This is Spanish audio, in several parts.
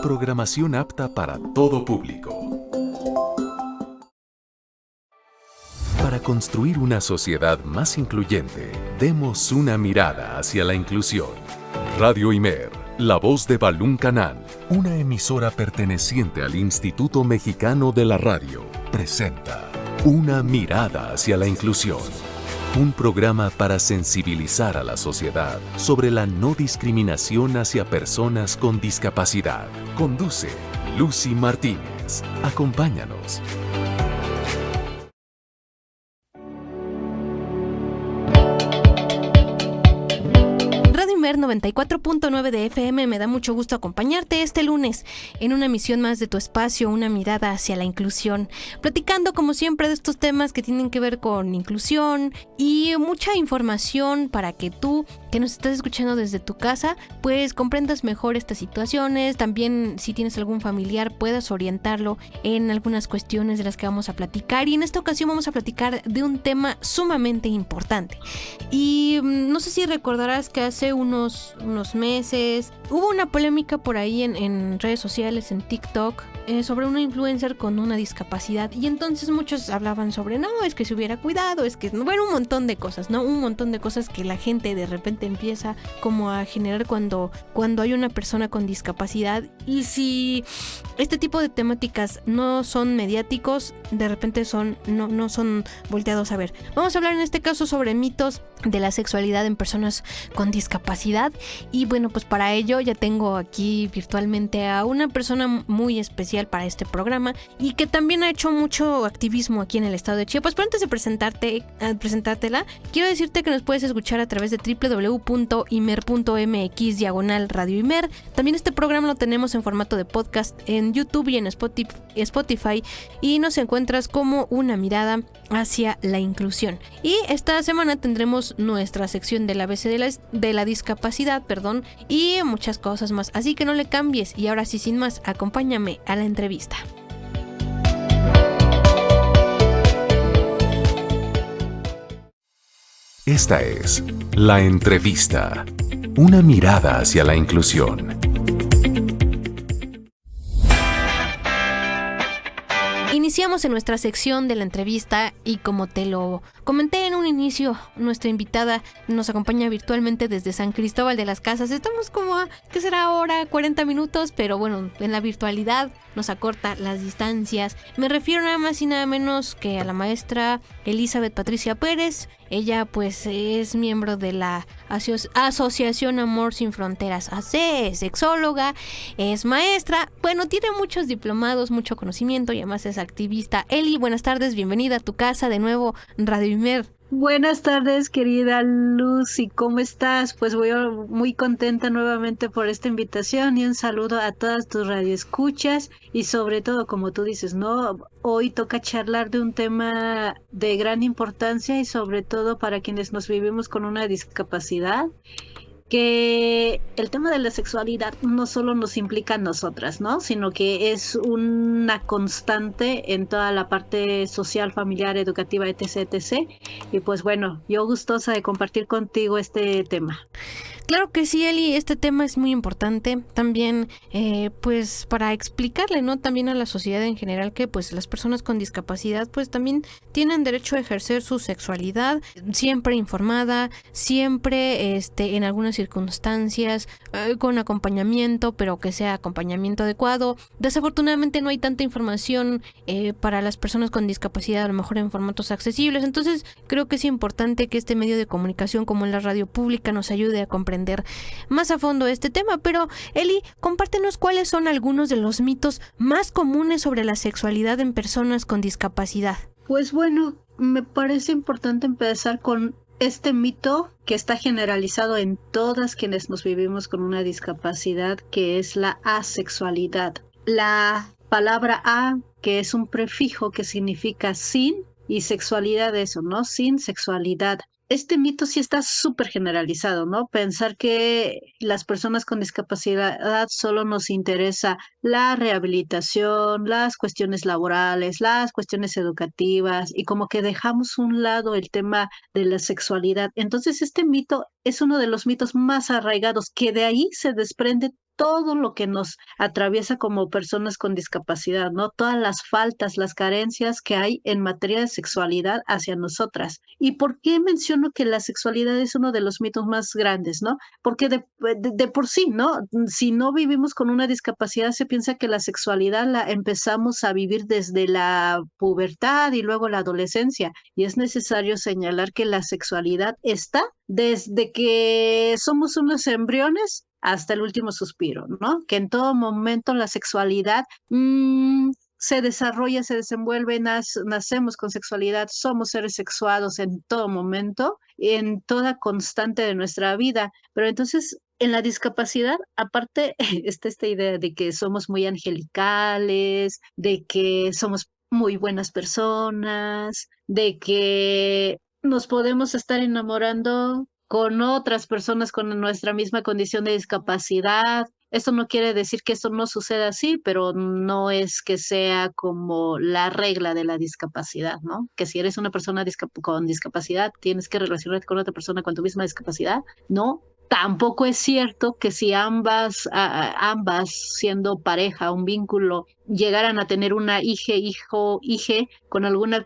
programación apta para todo público. Para construir una sociedad más incluyente, demos una mirada hacia la inclusión. Radio Imer, la voz de Balún Canal, una emisora perteneciente al Instituto Mexicano de la Radio, presenta Una mirada hacia la inclusión. Un programa para sensibilizar a la sociedad sobre la no discriminación hacia personas con discapacidad. Conduce Lucy Martínez. Acompáñanos. Imer 94.9 de FM, me da mucho gusto acompañarte este lunes en una emisión más de tu espacio, una mirada hacia la inclusión, platicando como siempre de estos temas que tienen que ver con inclusión y mucha información para que tú, que nos estás escuchando desde tu casa, pues comprendas mejor estas situaciones. También si tienes algún familiar puedas orientarlo en algunas cuestiones de las que vamos a platicar, y en esta ocasión vamos a platicar de un tema sumamente importante. Y no sé si recordarás que hace unos meses hubo una polémica por ahí en redes sociales, en TikTok, sobre una influencer con una discapacidad, y entonces muchos hablaban sobre no, es que se hubiera cuidado, es que, bueno, un montón de cosas, ¿no? Un montón de cosas que la gente de repente empieza como a generar cuando hay una persona con discapacidad. Y si este tipo de temáticas no son mediáticos, de repente no son volteados a ver. Vamos a hablar en este caso sobre mitos de la sexualidad en personas con discapacidad, y bueno, pues para ello ya tengo aquí virtualmente a una persona muy especial para este programa y que también ha hecho mucho activismo aquí en el estado de Chiapas. Pero antes de presentártela, quiero decirte que nos puedes escuchar a través de www.imer.mx/Radio Imer. También este programa lo tenemos en formato de podcast en YouTube y en Spotify, y nos encuentras como Una mirada hacia la inclusión. Y esta semana tendremos nuestra sección del ABC de la discapacidad, y muchas cosas más, así que no le cambies. Y ahora sí, sin más, acompáñame a la entrevista. Esta es La Entrevista, una mirada hacia la inclusión. Iniciamos en nuestra sección de la entrevista, y como te lo comenté en un inicio, nuestra invitada nos acompaña virtualmente desde San Cristóbal de las Casas. Estamos como a, ¿qué será ahora? 40 minutos, pero bueno, en la virtualidad nos acorta las distancias. Me refiero nada más y nada menos que a la maestra Elizabeth Patricia Pérez. Ella pues es miembro de la Asociación Amor Sin Fronteras AC, es sexóloga, es maestra, bueno, tiene muchos diplomados, mucho conocimiento, y además es activista. Eli, buenas tardes, bienvenida a tu casa de nuevo, Radio Imer. Buenas tardes, querida Lucy, ¿cómo estás? Pues voy muy contenta nuevamente por esta invitación, y un saludo a todas tus radioescuchas, y sobre todo, como tú dices, ¿no? Hoy toca charlar de un tema de gran importancia, y sobre todo para quienes nos vivimos con una discapacidad, que el tema de la sexualidad no solo nos implica a nosotras, ¿no? Sino que es una constante en toda la parte social, familiar, educativa, etc., etc. Y pues bueno, yo gustosa de compartir contigo este tema. Claro que sí, Eli, este tema es muy importante también, pues para explicarle, ¿no? También a la sociedad en general que pues las personas con discapacidad pues también tienen derecho a ejercer su sexualidad, siempre informada, siempre en algunas circunstancias, con acompañamiento, pero que sea acompañamiento adecuado. Desafortunadamente no hay tanta información para las personas con discapacidad, a lo mejor en formatos accesibles, entonces creo que es importante que este medio de comunicación como en la radio pública nos ayude a comprender más a fondo este tema. Pero Eli, compártenos cuáles son algunos de los mitos más comunes sobre la sexualidad en personas con discapacidad. Pues bueno, me parece importante empezar con este mito que está generalizado en todas quienes nos vivimos con una discapacidad, que es la asexualidad. La palabra a, que es un prefijo que significa sin, y sexualidad, eso, ¿no? Sin sexualidad. Este mito sí está súper generalizado, ¿no? Pensar que las personas con discapacidad solo nos interesa la rehabilitación, las cuestiones laborales, las cuestiones educativas, y como que dejamos a un lado el tema de la sexualidad. Entonces este mito es uno de los mitos más arraigados, que de ahí se desprende todo lo que nos atraviesa como personas con discapacidad, ¿no? Todas las faltas, las carencias que hay en materia de sexualidad hacia nosotras. ¿Y por qué menciono que la sexualidad es uno de los mitos más grandes, ¿no? Porque de por sí, ¿no? Si no vivimos con una discapacidad, se piensa que la sexualidad la empezamos a vivir desde la pubertad y luego la adolescencia. Y es necesario señalar que la sexualidad está desde que somos unos embriones hasta el último suspiro, ¿no? Que en todo momento la sexualidad se desarrolla, se desenvuelve, nacemos con sexualidad, somos seres sexuados en todo momento, en toda constante de nuestra vida. Pero entonces, en la discapacidad, aparte, está esta idea de que somos muy angelicales, de que somos muy buenas personas, de que nos podemos estar enamorando con otras personas con nuestra misma condición de discapacidad. Esto no quiere decir que esto no suceda así, pero no es que sea como la regla de la discapacidad, ¿no? Que si eres una persona con discapacidad, tienes que relacionarte con otra persona con tu misma discapacidad, ¿no? Tampoco es cierto que si ambas siendo pareja, un vínculo, llegaran a tener una hije con alguna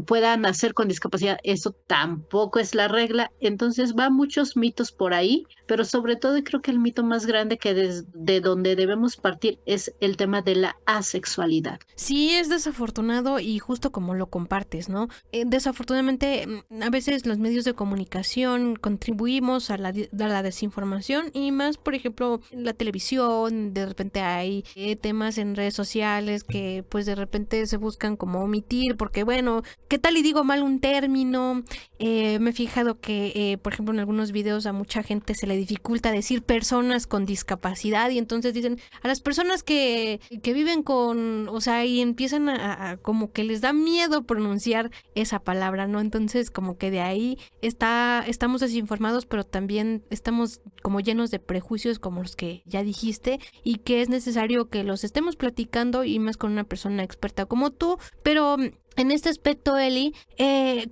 puedan nacer con discapacidad. Eso tampoco es la regla. Entonces va muchos mitos por ahí, pero sobre todo creo que el mito más grande que desde donde debemos partir es el tema de la asexualidad. Sí, es desafortunado y justo como lo compartes, ¿no? Desafortunadamente, a veces los medios de comunicación contribuimos a la desinformación y más, por ejemplo, la televisión, de repente hay temas en redes sociales que pues de repente se buscan como omitir porque bueno, ¿qué tal y digo mal un término? Me he fijado que, por ejemplo, en algunos videos a mucha gente se le dificulta decir personas con discapacidad y entonces dicen a las personas que viven con, o sea, y empiezan a como que les da miedo pronunciar esa palabra, ¿no? Entonces como que de ahí estamos desinformados, pero también estamos como llenos de prejuicios como los que ya dijiste y que es necesario que los estemos platicando y más con una persona experta como tú, pero en este aspecto, Eli,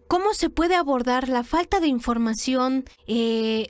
¿cómo se puede abordar la falta de información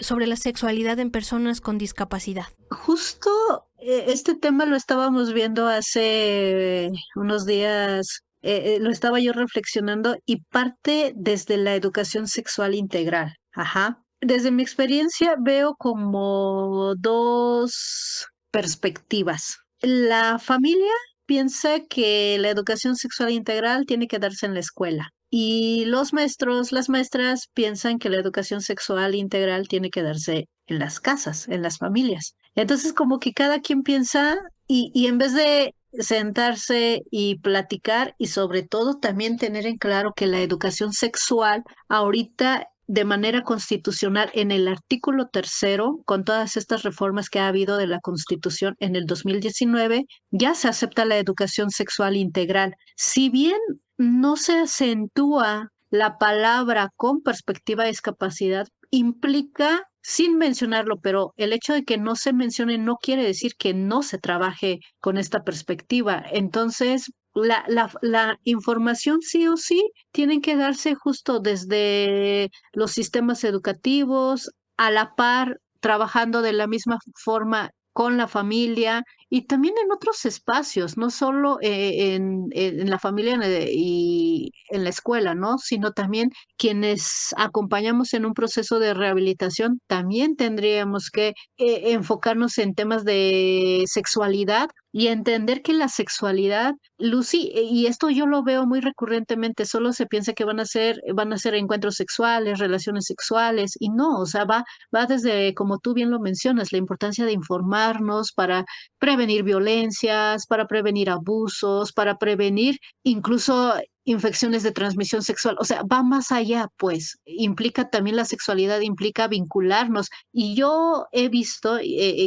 sobre la sexualidad en personas con discapacidad? Justo este tema lo estábamos viendo hace unos días, lo estaba yo reflexionando y parte desde la educación sexual integral. Ajá. Desde mi experiencia veo como dos perspectivas. La familia piensa que la educación sexual integral tiene que darse en la escuela. Y los maestros, las maestras piensan que la educación sexual integral tiene que darse en las casas, en las familias. Entonces, como que cada quien piensa y en vez de sentarse y platicar y sobre todo también tener en claro que la educación sexual ahorita de manera constitucional en el artículo tercero, con todas estas reformas que ha habido de la Constitución en el 2019, ya se acepta la educación sexual integral. Si bien no se acentúa la palabra con perspectiva de discapacidad, implica, sin mencionarlo, pero el hecho de que no se mencione no quiere decir que no se trabaje con esta perspectiva. Entonces, la información sí o sí tienen que darse justo desde los sistemas educativos, a la par, trabajando de la misma forma con la familia y también en otros espacios, no solo en la familia y en la escuela, ¿no? Sino también quienes acompañamos en un proceso de rehabilitación, también tendríamos que enfocarnos en temas de sexualidad y entender que la sexualidad, Lucy, y esto yo lo veo muy recurrentemente, solo se piensa que van a ser encuentros sexuales, relaciones sexuales, y no, o sea, va desde, como tú bien lo mencionas, la importancia de informarnos para prevenir violencias, para prevenir abusos, para prevenir incluso infecciones de transmisión sexual. O sea, va más allá, pues, implica también la sexualidad, implica vincularnos. Y yo he visto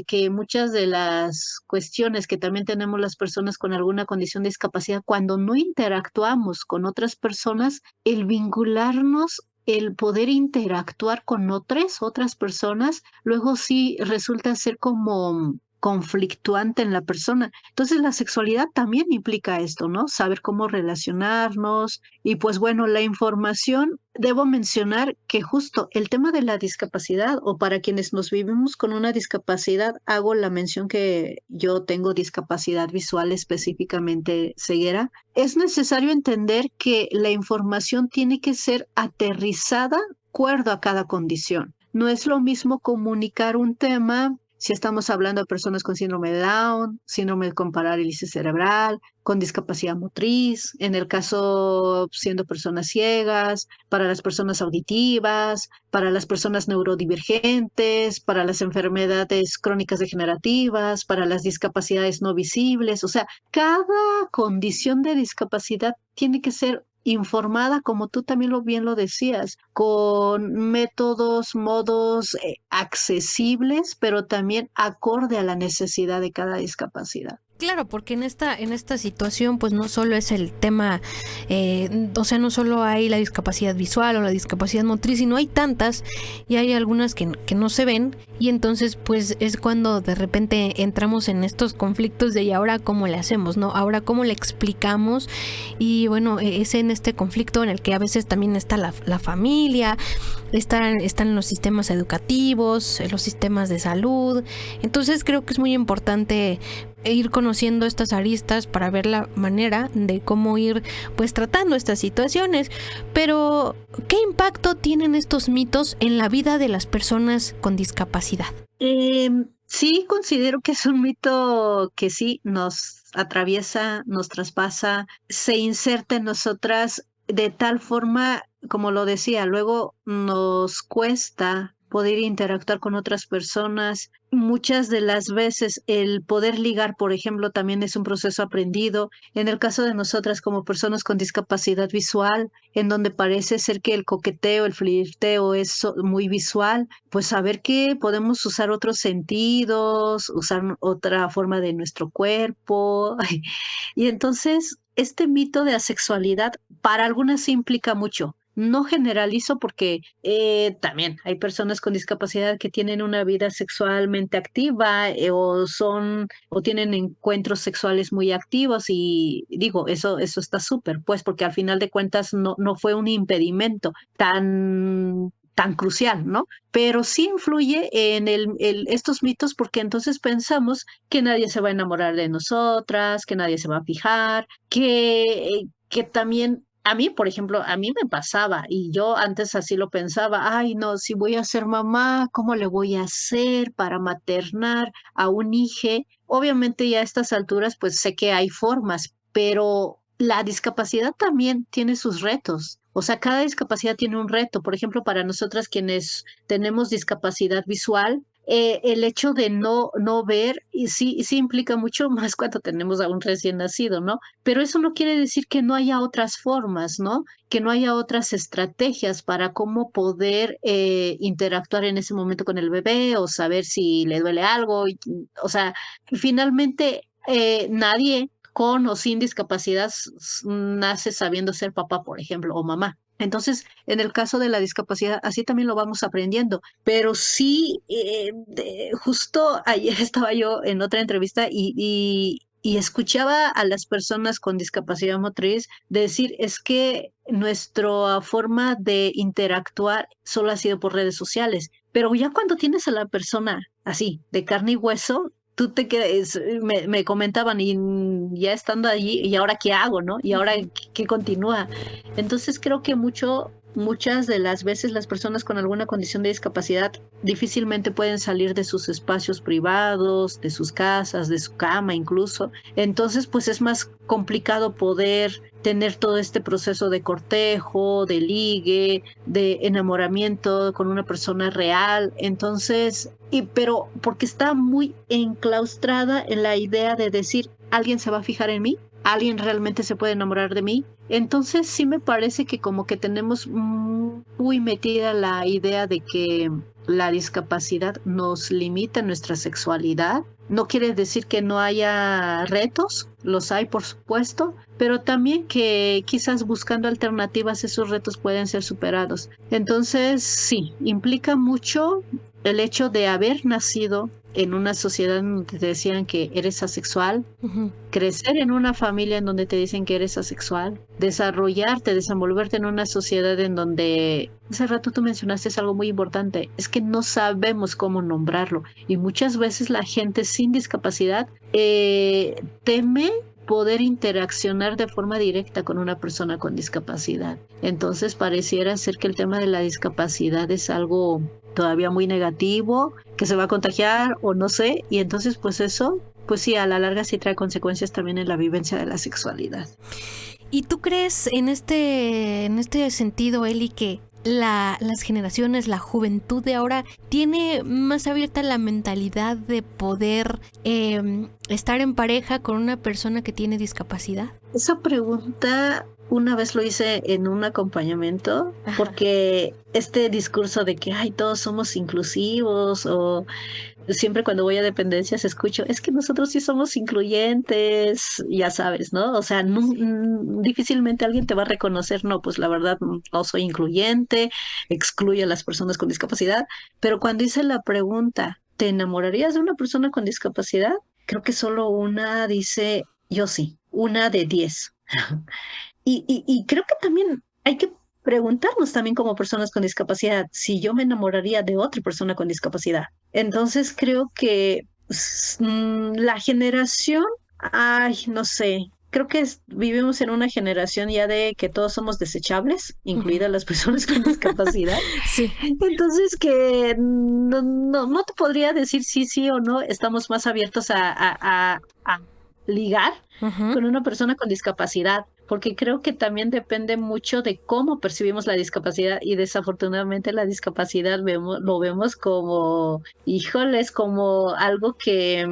que muchas de las cuestiones que también tenemos las personas con alguna condición de discapacidad, cuando no interactuamos con otras personas, el vincularnos, el poder interactuar con otras personas, luego sí resulta ser como conflictuante en la persona. Entonces la sexualidad también implica esto, ¿no? Saber cómo relacionarnos y pues bueno, la información, debo mencionar que justo el tema de la discapacidad o para quienes nos vivimos con una discapacidad, hago la mención que yo tengo discapacidad visual, específicamente ceguera, es necesario entender que la información tiene que ser aterrizada de acuerdo a cada condición. No es lo mismo comunicar un tema si estamos hablando de personas con síndrome de Down, síndrome con parálisis cerebral, con discapacidad motriz, en el caso siendo personas ciegas, para las personas auditivas, para las personas neurodivergentes, para las enfermedades crónicas degenerativas, para las discapacidades no visibles. O sea, cada condición de discapacidad tiene que ser informada, como tú también bien lo decías, con métodos, modos accesibles, pero también acorde a la necesidad de cada discapacidad. Claro, porque en esta situación pues no solo es el tema, o sea, no solo hay la discapacidad visual o la discapacidad motriz, sino hay tantas y hay algunas que no se ven y entonces pues es cuando de repente entramos en estos conflictos de ¿y ahora cómo le hacemos, no? Ahora cómo le explicamos y bueno, es en este conflicto en el que a veces también está la familia, están los sistemas educativos, los sistemas de salud, entonces creo que es muy importante ir conociendo estas aristas para ver la manera de cómo ir pues tratando estas situaciones. Pero, ¿qué impacto tienen estos mitos en la vida de las personas con discapacidad? Sí, considero que es un mito que sí nos atraviesa, nos traspasa, se inserta en nosotras de tal forma, como lo decía, luego nos cuesta poder interactuar con otras personas. Muchas de las veces el poder ligar, por ejemplo, también es un proceso aprendido. En el caso de nosotras como personas con discapacidad visual, en donde parece ser que el coqueteo, el flirteo es muy visual, pues saber que podemos usar otros sentidos, usar otra forma de nuestro cuerpo. Y entonces, este mito de asexualidad para algunas sí implica mucho. No generalizo porque también hay personas con discapacidad que tienen una vida sexualmente activa o tienen encuentros sexuales muy activos y digo, eso está súper, pues porque al final de cuentas no fue un impedimento tan crucial, ¿no? Pero sí influye en estos mitos porque entonces pensamos que nadie se va a enamorar de nosotras, que nadie se va a fijar, que también a mí, por ejemplo, a mí me pasaba y yo antes así lo pensaba, ay, no, si voy a ser mamá, ¿cómo le voy a hacer para maternar a un hijo? Obviamente ya a estas alturas pues sé que hay formas, pero la discapacidad también tiene sus retos. O sea, cada discapacidad tiene un reto. Por ejemplo, para nosotras quienes tenemos discapacidad visual, el hecho de no ver, y sí implica mucho más cuando tenemos a un recién nacido, ¿no? Pero eso no quiere decir que no haya otras formas, ¿no? Que no haya otras estrategias para cómo poder interactuar en ese momento con el bebé o saber si le duele algo. O sea, finalmente nadie con o sin discapacidad nace sabiendo ser papá, por ejemplo, o mamá. Entonces, en el caso de la discapacidad, así también lo vamos aprendiendo. Pero sí, justo ayer estaba yo en otra entrevista y escuchaba a las personas con discapacidad motriz decir, es que nuestra forma de interactuar solo ha sido por redes sociales. Pero ya cuando tienes a la persona así, de carne y hueso, tú te quedas, me comentaban y ya estando allí, ¿y ahora qué hago, no? ¿Y ahora qué continúa? Entonces creo que muchas de las veces las personas con alguna condición de discapacidad difícilmente pueden salir de sus espacios privados, de sus casas, de su cama incluso. Entonces, pues es más complicado poder tener todo este proceso de cortejo, de ligue, de enamoramiento con una persona real. Entonces, pero porque está muy enclaustrada en la idea de decir, ¿alguien se va a fijar en mí? ¿Alguien realmente se puede enamorar de mí? Entonces sí me parece que como que tenemos muy metida la idea de que la discapacidad nos limita nuestra sexualidad. No quiere decir que no haya retos, los hay por supuesto, pero también que quizás buscando alternativas esos retos pueden ser superados. Entonces sí, implica mucho el hecho de haber nacido en una sociedad donde te decían que eres asexual, Ujú. crecer en una familia en donde te dicen que eres asexual, desarrollarte, desenvolverte en una sociedad en donde, hace rato tú mencionaste es algo muy importante, es que no sabemos cómo nombrarlo y muchas veces la gente sin discapacidad teme poder interaccionar de forma directa con una persona con discapacidad. Entonces pareciera ser que el tema de la discapacidad es algo todavía muy negativo, que se va a contagiar o no sé, y entonces pues eso, pues sí, a la larga sí trae consecuencias también en la vivencia de la sexualidad. ¿Y tú crees en este sentido, Eli, que las generaciones, la juventud de ahora tiene más abierta la mentalidad de poder estar en pareja con una persona que tiene discapacidad? Esa pregunta una vez lo hice en un acompañamiento, Ajá. porque este discurso de que ay, todos somos inclusivos o siempre cuando voy a dependencias escucho, es que nosotros sí somos incluyentes, ya sabes, ¿no? O sea, difícilmente alguien te va a reconocer, no, pues la verdad no soy incluyente, excluyo a las personas con discapacidad, pero cuando hice la pregunta, ¿te enamorarías de una persona con discapacidad? Creo que solo una dice, yo sí, una de 10. Y creo que también hay que preguntarnos también como personas con discapacidad si yo me enamoraría de otra persona con discapacidad. Entonces creo que la generación, ay, no sé, creo que vivimos en una generación ya de que todos somos desechables, incluidas las personas con discapacidad. Sí. Entonces que no te podría decir sí o no, estamos más abiertos a ligar Ujú. con una persona con discapacidad, porque creo que también depende mucho de cómo percibimos la discapacidad y desafortunadamente la discapacidad lo vemos como, híjoles, como algo que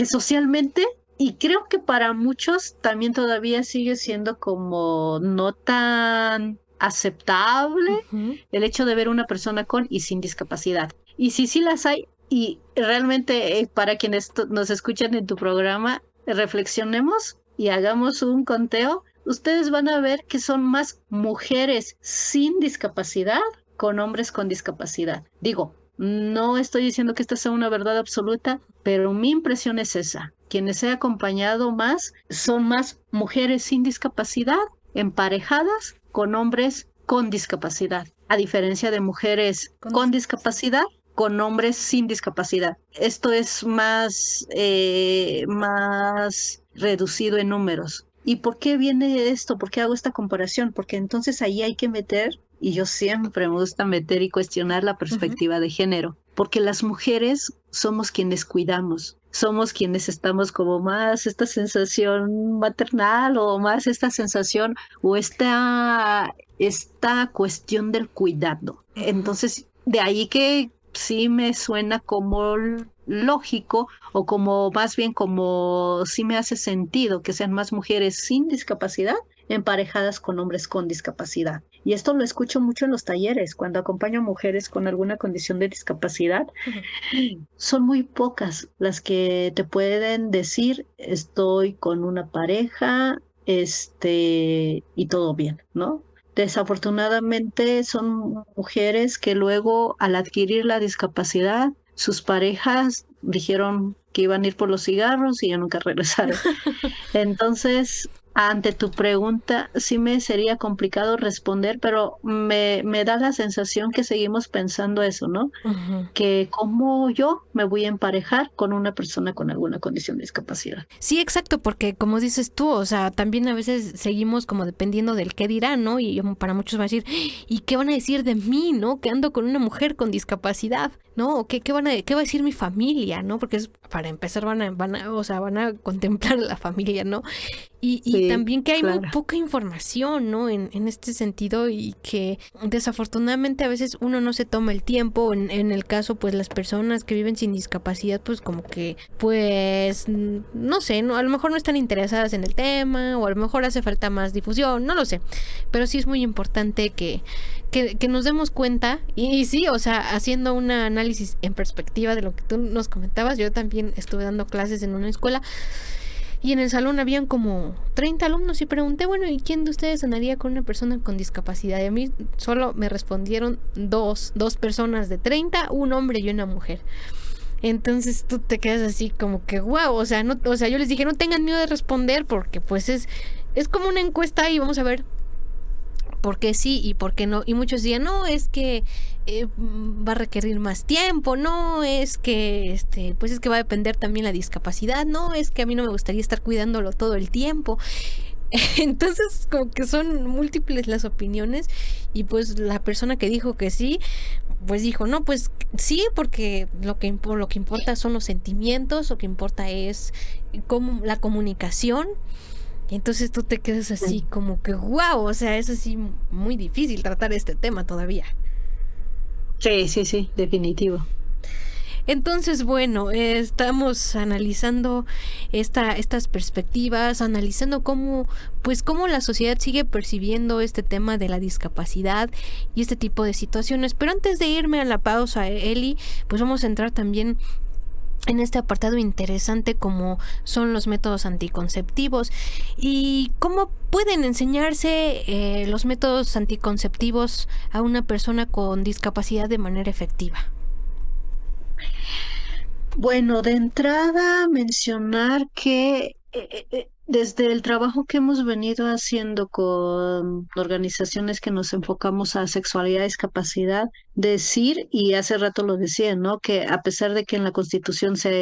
socialmente y creo que para muchos también todavía sigue siendo como no tan aceptable Ujú. el hecho de ver una persona con y sin discapacidad. Y sí las hay, y realmente para quienes nos escuchan en tu programa, reflexionemos y hagamos un conteo. Ustedes van a ver que son más mujeres sin discapacidad con hombres con discapacidad. Digo, no estoy diciendo que esta sea una verdad absoluta, pero mi impresión es esa. Quienes he acompañado más son más mujeres sin discapacidad emparejadas con hombres con discapacidad, a diferencia de mujeres con discapacidad con hombres sin discapacidad. Esto es más reducido en números. ¿Y por qué viene esto? ¿Por qué hago esta comparación? Porque entonces ahí hay que meter, y yo siempre me gusta meter y cuestionar la perspectiva de género, porque las mujeres somos quienes cuidamos, somos quienes estamos como más esta sensación maternal o más esta sensación o esta cuestión del cuidado. Entonces, de ahí que sí me suena como lógico o como más bien como sí me hace sentido que sean más mujeres sin discapacidad emparejadas con hombres con discapacidad. Y esto lo escucho mucho en los talleres, cuando acompaño a mujeres con alguna condición de discapacidad. Son muy pocas las que te pueden decir estoy con una pareja, y todo bien, ¿no? Desafortunadamente son mujeres que luego al adquirir la discapacidad, sus parejas dijeron que iban a ir por los cigarros y ya nunca regresaron. Entonces, ante tu pregunta, sí me sería complicado responder, pero me da la sensación que seguimos pensando eso, ¿no? Ujú. Que cómo yo me voy a emparejar con una persona con alguna condición de discapacidad. Sí, exacto, porque como dices tú, o sea, también a veces seguimos como dependiendo del qué dirán, ¿no? Y para muchos va a decir, ¿y qué van a decir de mí, no? Que ando con una mujer con discapacidad, ¿no? ¿O qué va a decir mi familia, no? Porque para empezar van a contemplar a la familia, ¿no? Y Sí, también que hay muy claro. poca información, ¿no? En este sentido y que desafortunadamente a veces uno no se toma el tiempo. En el caso, pues las personas que viven sin discapacidad, pues como que, pues, no sé, ¿no? A lo mejor no están interesadas en el tema o a lo mejor hace falta más difusión, no lo sé. Pero sí es muy importante que nos demos cuenta y sí, o sea, haciendo un análisis en perspectiva de lo que tú nos comentabas, yo también estuve dando clases en una escuela y en el salón habían como 30 alumnos y pregunté, bueno, ¿y quién de ustedes andaría con una persona con discapacidad? Y a mí solo me respondieron dos personas de 30, un hombre y una mujer. Entonces tú te quedas así como que wow, o sea, no, o sea, yo les dije no tengan miedo de responder porque pues es como una encuesta y vamos a ver por qué sí y por qué no. Y muchos decían, no, es que va a requerir más tiempo, no, es que pues es que va a depender también la discapacidad, no, es que a mí no me gustaría estar cuidándolo todo el tiempo. Entonces como que son múltiples las opiniones y pues la persona que dijo que sí, pues dijo, no, pues sí, porque lo que importa son los sentimientos, lo que importa es como la comunicación. Entonces tú te quedas así como que wow, o sea, es así muy difícil tratar este tema todavía. Sí, definitivo. Entonces, bueno, estamos analizando estas perspectivas, analizando cómo la sociedad sigue percibiendo este tema de la discapacidad y este tipo de situaciones. Pero antes de irme a la pausa, Eli, pues vamos a entrar también en este apartado interesante como son los métodos anticonceptivos y cómo pueden enseñarse los métodos anticonceptivos a una persona con discapacidad de manera efectiva. Bueno, de entrada mencionar que desde el trabajo que hemos venido haciendo con organizaciones que nos enfocamos a sexualidad y discapacidad, decir, y hace rato lo decía, ¿no? Que a pesar de que en la Constitución sea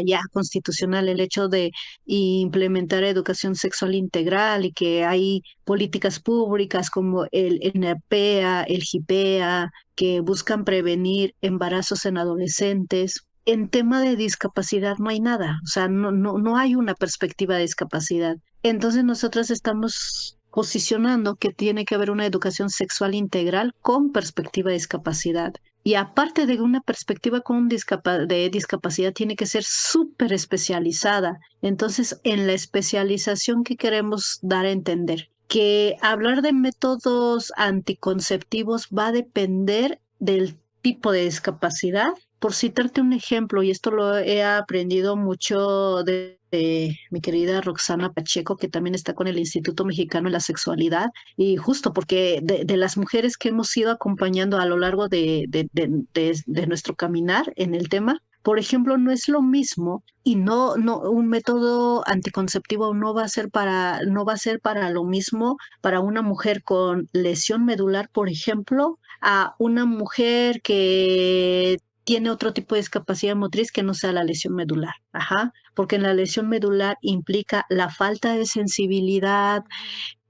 ya constitucional el hecho de implementar educación sexual integral y que hay políticas públicas como el ENAPEA, el GIPEA, que buscan prevenir embarazos en adolescentes. En tema de discapacidad no hay nada, o sea, no hay una perspectiva de discapacidad. Entonces nosotros estamos posicionando que tiene que haber una educación sexual integral con perspectiva de discapacidad. Y aparte de una perspectiva de discapacidad, tiene que ser súper especializada. Entonces, en la especialización que queremos dar a entender, que hablar de métodos anticonceptivos va a depender del tipo de discapacidad. Por citarte un ejemplo, y esto lo he aprendido mucho de mi querida Roxana Pacheco, que también está con el Instituto Mexicano de la Sexualidad, y justo porque de las mujeres que hemos ido acompañando a lo largo de nuestro caminar en el tema, por ejemplo, no es lo mismo y un método anticonceptivo no va a ser para lo mismo para una mujer con lesión medular, por ejemplo, a una mujer que tiene otro tipo de discapacidad motriz que no sea la lesión medular. Ajá, porque en la lesión medular implica la falta de sensibilidad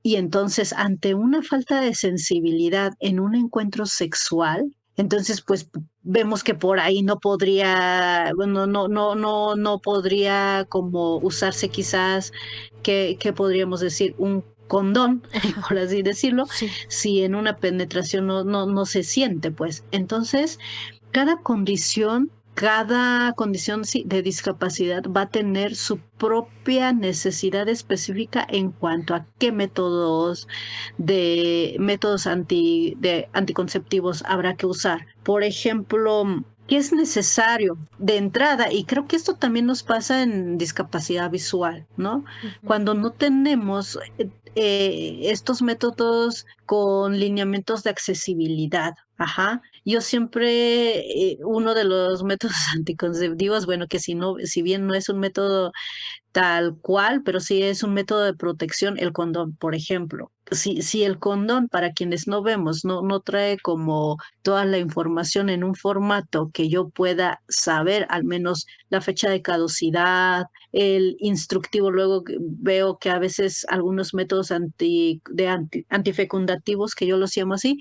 y entonces ante una falta de sensibilidad en un encuentro sexual, entonces pues vemos que por ahí no podría, bueno, no podría como usarse quizás, que podríamos decir, un condón, por así decirlo, Sí. si en una penetración no se siente, pues. Entonces, cada condición sí, de discapacidad va a tener su propia necesidad específica en cuanto a qué métodos anticonceptivos habrá que usar. Por ejemplo, ¿qué es necesario de entrada? Y creo que esto también nos pasa en discapacidad visual, ¿no? Cuando no tenemos estos métodos con lineamientos de accesibilidad. Ajá. Yo siempre, uno de los métodos anticonceptivos, bueno, que si bien no es un método tal cual, pero sí es un método de protección, el condón, por ejemplo. Si el condón, para quienes no vemos, no trae como toda la información en un formato que yo pueda saber, al menos la fecha de caducidad, el instructivo, luego veo que a veces algunos métodos antifecundativos, que yo los llamo así,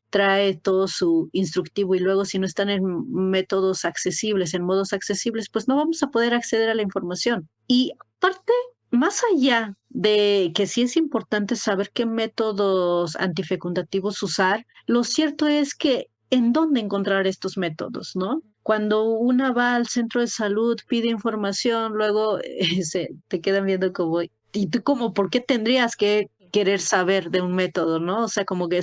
trae todo su instructivo y luego si no están en métodos accesibles, en modos accesibles, pues no vamos a poder acceder a la información. Y aparte, más allá de que sí es importante saber qué métodos antifecundativos usar, lo cierto es que en dónde encontrar estos métodos, ¿no? Cuando una va al centro de salud, pide información, luego te quedan viendo como, ¿y tú como por qué tendrías que querer saber de un método, ¿no? O sea, como que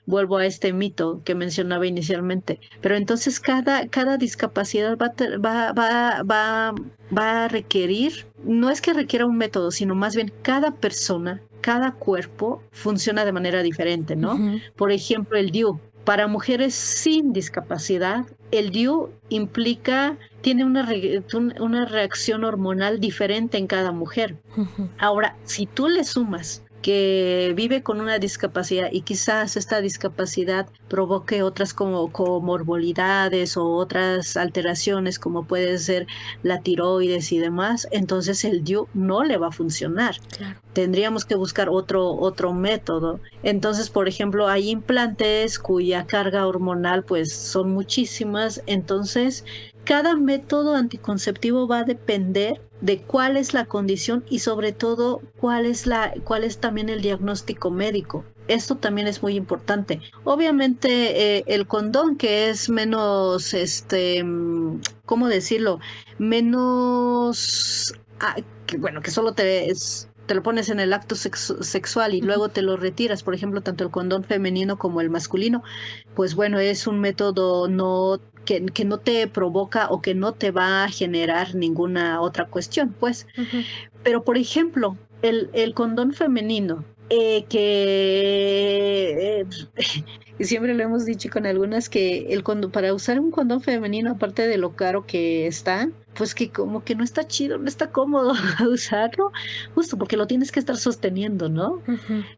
vuelvo a este mito que mencionaba inicialmente. Pero entonces cada discapacidad va a requerir, no es que requiera un método, sino más bien cada persona, cada cuerpo funciona de manera diferente, ¿no? Por ejemplo, el DIU. Para mujeres sin discapacidad el DIU tiene una reacción hormonal diferente en cada mujer. Ahora, si tú le sumas que vive con una discapacidad y quizás esta discapacidad provoque otras como comorbilidades o otras alteraciones como puede ser la tiroides y demás, entonces el DIU no le va a funcionar. Claro. Tendríamos que buscar otro método. Entonces, por ejemplo, hay implantes cuya carga hormonal pues son muchísimas, entonces cada método anticonceptivo va a depender de cuál es la condición y sobre todo cuál es también el diagnóstico médico. Esto también es muy importante. Obviamente el condón, que es menos, ¿cómo decirlo? Menos, que solo te lo pones en el acto sexual y luego te lo retiras, por ejemplo, tanto el condón femenino como el masculino, pues bueno, es un método que no te provoca o que no te va a generar ninguna otra cuestión, pues. Pero, por ejemplo, el condón femenino, que siempre lo hemos dicho con algunas, que para usar un condón femenino, aparte de lo caro que está, pues que como que no está chido, no está cómodo usarlo, justo porque lo tienes que estar sosteniendo, ¿no?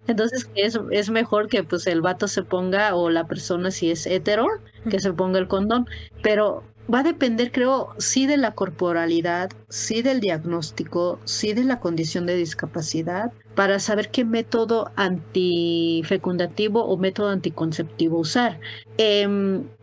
Entonces es mejor que pues el vato se ponga, o la persona si es hetero, que se ponga el condón, pero va a depender, creo, sí de la corporalidad, sí del diagnóstico, sí de la condición de discapacidad, para saber qué método antifecundativo o método anticonceptivo usar.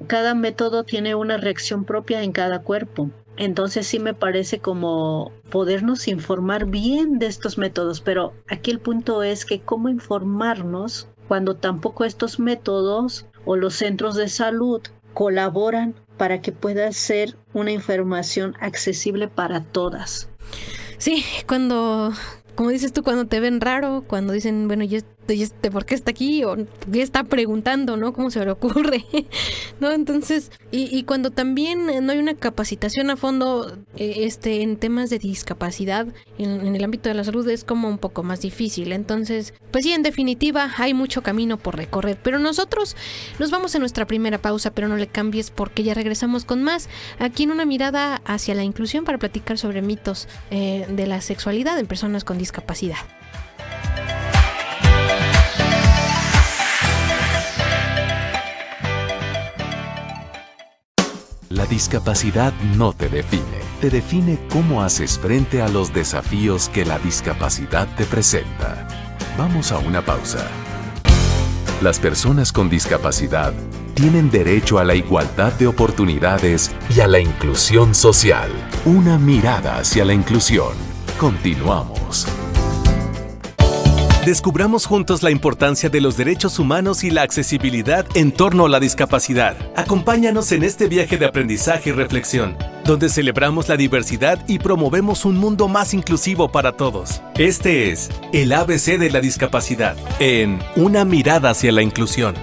Cada método tiene una reacción propia en cada cuerpo. Entonces sí me parece como podernos informar bien de estos métodos, pero aquí el punto es que cómo informarnos cuando tampoco estos métodos o los centros de salud colaboran para que pueda ser una información accesible para todas. Sí, como dices tú, cuando te ven raro, cuando dicen, bueno, ¿y por qué está aquí? O ¿qué está preguntando, no? ¿Cómo se le ocurre? ¿No? Entonces, y cuando también no hay una capacitación a fondo en temas de discapacidad en el ámbito de la salud, es como un poco más difícil. Entonces, pues sí, en definitiva, hay mucho camino por recorrer. Pero nosotros nos vamos a nuestra primera pausa, pero no le cambies porque ya regresamos con más aquí en Una Mirada hacia la Inclusión para platicar sobre mitos de la sexualidad en personas con discapacidad. La discapacidad no te define cómo haces frente a los desafíos que la discapacidad te presenta. Vamos a una pausa. Las personas con discapacidad tienen derecho a la igualdad de oportunidades y a la inclusión social. Una mirada hacia la inclusión. Continuamos. Descubramos juntos la importancia de los derechos humanos y la accesibilidad en torno a la discapacidad. Acompáñanos en este viaje de aprendizaje y reflexión, donde celebramos la diversidad y promovemos un mundo más inclusivo para todos. Este es el ABC de la discapacidad, en Una Mirada hacia la Inclusión.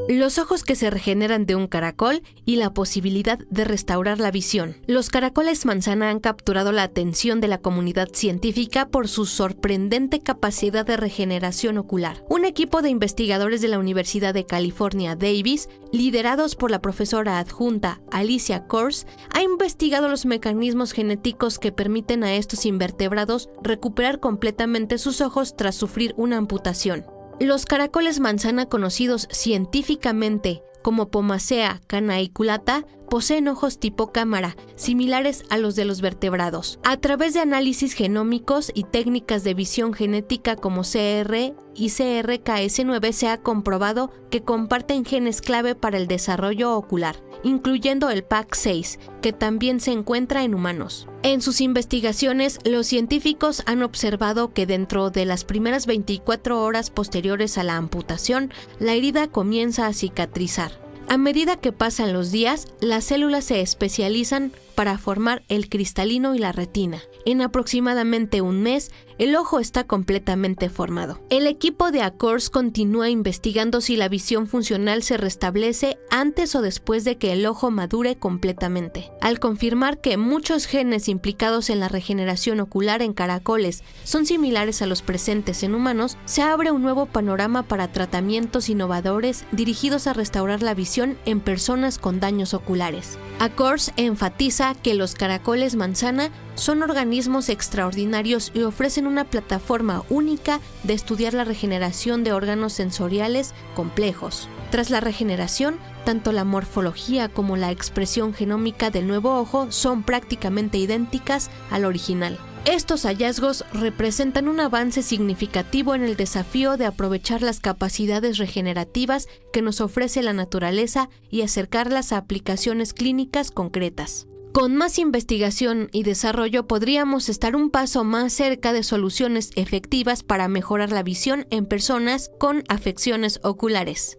Los ojos que se regeneran de un caracol y la posibilidad de restaurar la visión. Los caracoles manzana han capturado la atención de la comunidad científica por su sorprendente capacidad de regeneración ocular. Un equipo de investigadores de la Universidad de California, Davis, liderados por la profesora adjunta Alicia Kors, ha investigado los mecanismos genéticos que permiten a estos invertebrados recuperar completamente sus ojos tras sufrir una amputación. Los caracoles manzana, conocidos científicamente como Pomacea canaiculata, poseen ojos tipo cámara, similares a los de los vertebrados. A través de análisis genómicos y técnicas de visión genética como CR y CRKS9 se ha comprobado que comparten genes clave para el desarrollo ocular, incluyendo el PAC6, que también se encuentra en humanos. En sus investigaciones, los científicos han observado que dentro de las primeras 24 horas posteriores a la amputación, la herida comienza a cicatrizar. A medida que pasan los días, las células se especializan para formar el cristalino y la retina. En aproximadamente un mes, el ojo está completamente formado. El equipo de Acors continúa investigando si la visión funcional se restablece antes o después de que el ojo madure completamente. Al confirmar que muchos genes implicados en la regeneración ocular en caracoles son similares a los presentes en humanos, se abre un nuevo panorama para tratamientos innovadores dirigidos a restaurar la visión en personas con daños oculares. Acors enfatiza que los caracoles manzana son organismos extraordinarios y ofrecen una plataforma única de estudiar la regeneración de órganos sensoriales complejos. Tras la regeneración, tanto la morfología como la expresión genómica del nuevo ojo son prácticamente idénticas al original. Estos hallazgos representan un avance significativo en el desafío de aprovechar las capacidades regenerativas que nos ofrece la naturaleza y acercarlas a aplicaciones clínicas concretas. Con más investigación y desarrollo podríamos estar un paso más cerca de soluciones efectivas para mejorar la visión en personas con afecciones oculares.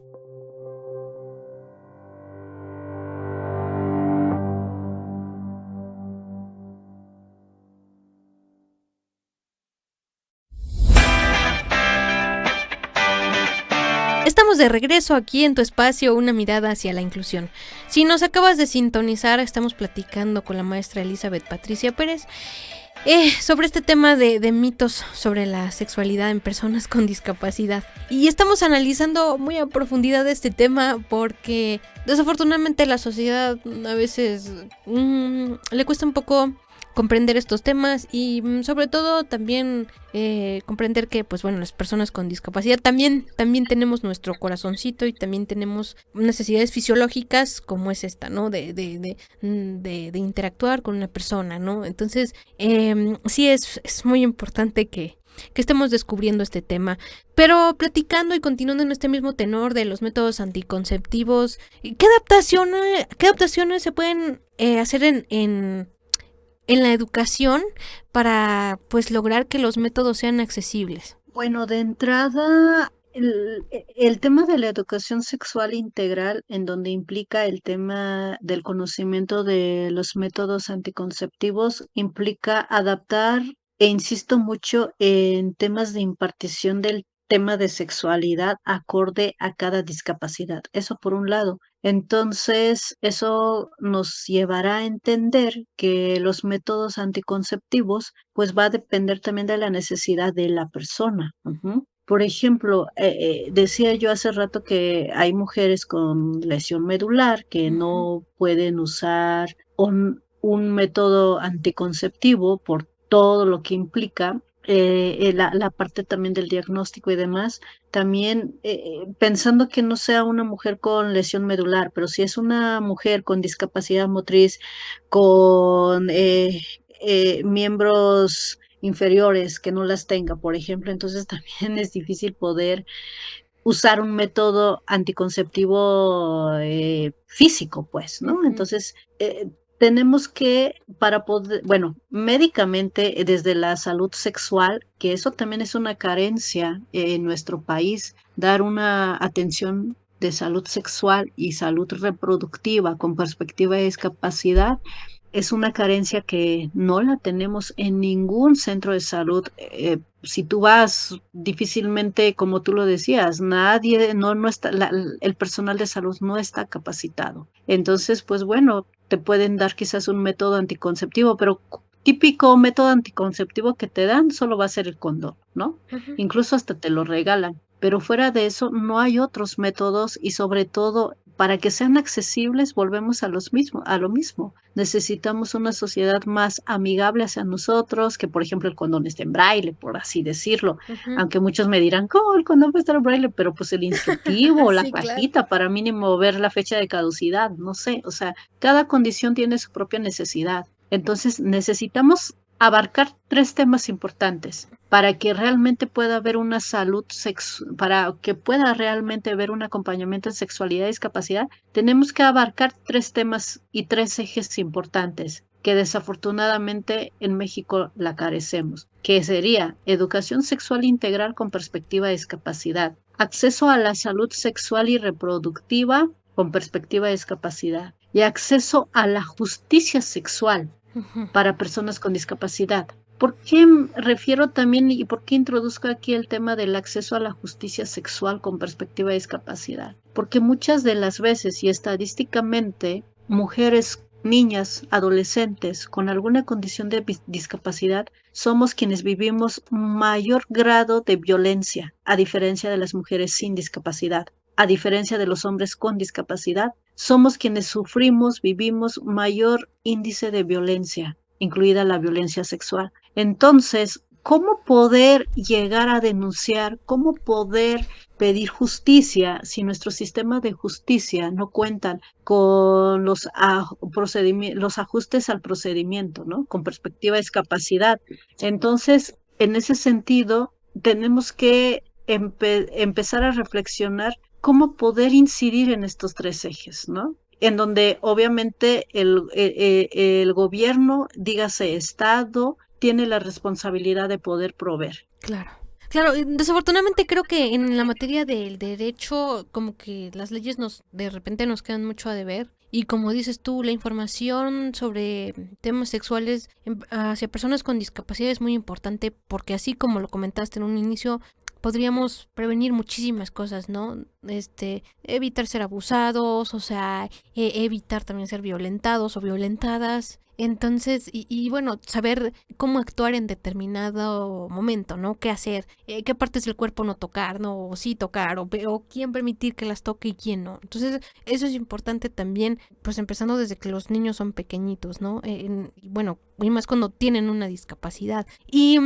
Estamos de regreso aquí en tu espacio, una mirada hacia la inclusión. Si nos acabas de sintonizar, estamos platicando con la maestra Elizabeth Patricia Pérez sobre este tema de mitos sobre la sexualidad en personas con discapacidad. Y estamos analizando muy a profundidad este tema porque desafortunadamente la sociedad a veces le cuesta un poco comprender estos temas y sobre todo también comprender que pues bueno, las personas con discapacidad también tenemos nuestro corazoncito y también tenemos necesidades fisiológicas como es esta, ¿no? De interactuar con una persona, ¿no? Entonces sí es muy importante que estemos descubriendo este tema, pero platicando y continuando en este mismo tenor de los métodos anticonceptivos, ¿qué adaptaciones se pueden hacer en la educación para pues lograr que los métodos sean accesibles? Bueno, de entrada, el tema de la educación sexual integral, en donde implica el tema del conocimiento de los métodos anticonceptivos, implica adaptar, e insisto mucho en temas de impartición del tema de sexualidad acorde a cada discapacidad. Eso por un lado. Entonces, eso nos llevará a entender que los métodos anticonceptivos, pues va a depender también de la necesidad de la persona. Ujú. Por ejemplo, decía yo hace rato que hay mujeres con lesión medular que no pueden usar un método anticonceptivo por todo lo que implica. La parte también del diagnóstico y demás, también pensando que no sea una mujer con lesión medular, pero si es una mujer con discapacidad motriz, con miembros inferiores que no las tenga, por ejemplo, entonces también es difícil poder usar un método anticonceptivo físico, pues, ¿no? Ujú. Entonces, tenemos que, para poder, bueno, médicamente, desde la salud sexual, que eso también es una carencia en nuestro país, dar una atención de salud sexual y salud reproductiva con perspectiva de discapacidad, es una carencia que no la tenemos en ningún centro de salud. Si tú vas, difícilmente, como tú lo decías, nadie, no está, el personal de salud no está capacitado. Entonces, pues bueno, te pueden dar quizás un método anticonceptivo, pero típico método anticonceptivo que te dan solo va a ser el condón, ¿no? Ujú. Incluso hasta te lo regalan. Pero fuera de eso, no hay otros métodos y sobre todo, para que sean accesibles, volvemos a lo mismo. Necesitamos una sociedad más amigable hacia nosotros, que por ejemplo el condón esté en braille, por así decirlo. Ujú. Aunque muchos me dirán, ¿cómo el condón puede estar en braille? Pero pues el instructivo o la Sí, claro. cajita para mínimo ver la fecha de caducidad, no sé. O sea, cada condición tiene su propia necesidad. Entonces necesitamos abarcar 3 temas importantes para que realmente pueda haber una para que pueda realmente haber un acompañamiento en sexualidad y discapacidad. Tenemos que abarcar 3 temas y 3 ejes importantes que desafortunadamente en México la carecemos, que sería educación sexual integral con perspectiva de discapacidad, acceso a la salud sexual y reproductiva con perspectiva de discapacidad y acceso a la justicia sexual Ujú. para personas con discapacidad. ¿Por qué refiero también y por qué introduzco aquí el tema del acceso a la justicia sexual con perspectiva de discapacidad? Porque muchas de las veces y estadísticamente, mujeres, niñas, adolescentes con alguna condición de discapacidad somos quienes vivimos mayor grado de violencia, a diferencia de las mujeres sin discapacidad. A diferencia de los hombres con discapacidad, somos quienes sufrimos, vivimos mayor índice de violencia, incluida la violencia sexual. Entonces, ¿cómo poder llegar a denunciar? ¿Cómo poder pedir justicia si nuestro sistema de justicia no cuentan con los ajustes al procedimiento, ¿no? Con perspectiva de discapacidad? Entonces, en ese sentido, tenemos que empezar a reflexionar cómo poder incidir en estos tres ejes, ¿no? En donde obviamente el gobierno, dígase Estado, tiene la responsabilidad de poder proveer. Claro. Claro, desafortunadamente creo que en la materia del derecho, como que las leyes de repente nos quedan mucho a deber. Y como dices tú, la información sobre temas sexuales hacia personas con discapacidad es muy importante porque así como lo comentaste en un inicio, podríamos prevenir muchísimas cosas, ¿no? Evitar ser abusados, o sea, evitar también ser violentados o violentadas. Entonces, bueno, saber cómo actuar en determinado momento, ¿no? Qué hacer, qué partes del cuerpo no tocar, ¿no? O sí tocar, o quién permitir que las toque y quién no. Entonces, eso es importante también, pues empezando desde que los niños son pequeñitos, ¿no? Bueno, y más cuando tienen una discapacidad. Y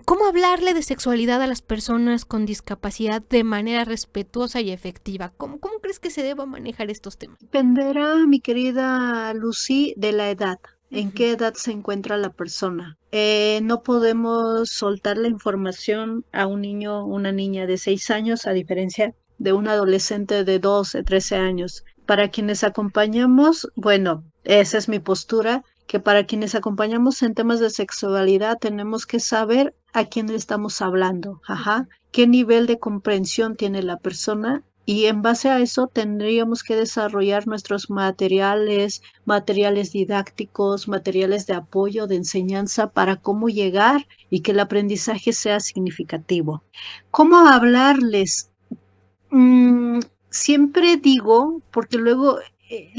¿cómo hablarle de sexualidad a las personas con discapacidad de manera respetuosa y efectiva? ¿Cómo crees que se deba manejar estos temas? Dependerá, mi querida Lucy, de la edad. ¿En qué edad se encuentra la persona? No podemos soltar la información a un niño o una niña de 6 años, a diferencia de un adolescente de 12, 13 años. Para quienes acompañamos, bueno, esa es mi postura, que para quienes acompañamos en temas de sexualidad tenemos que saber a quién le estamos hablando, ajá, qué nivel de comprensión tiene la persona y en base a eso tendríamos que desarrollar nuestros materiales didácticos, materiales de apoyo, de enseñanza para cómo llegar y que el aprendizaje sea significativo. ¿Cómo hablarles? Siempre digo, porque luego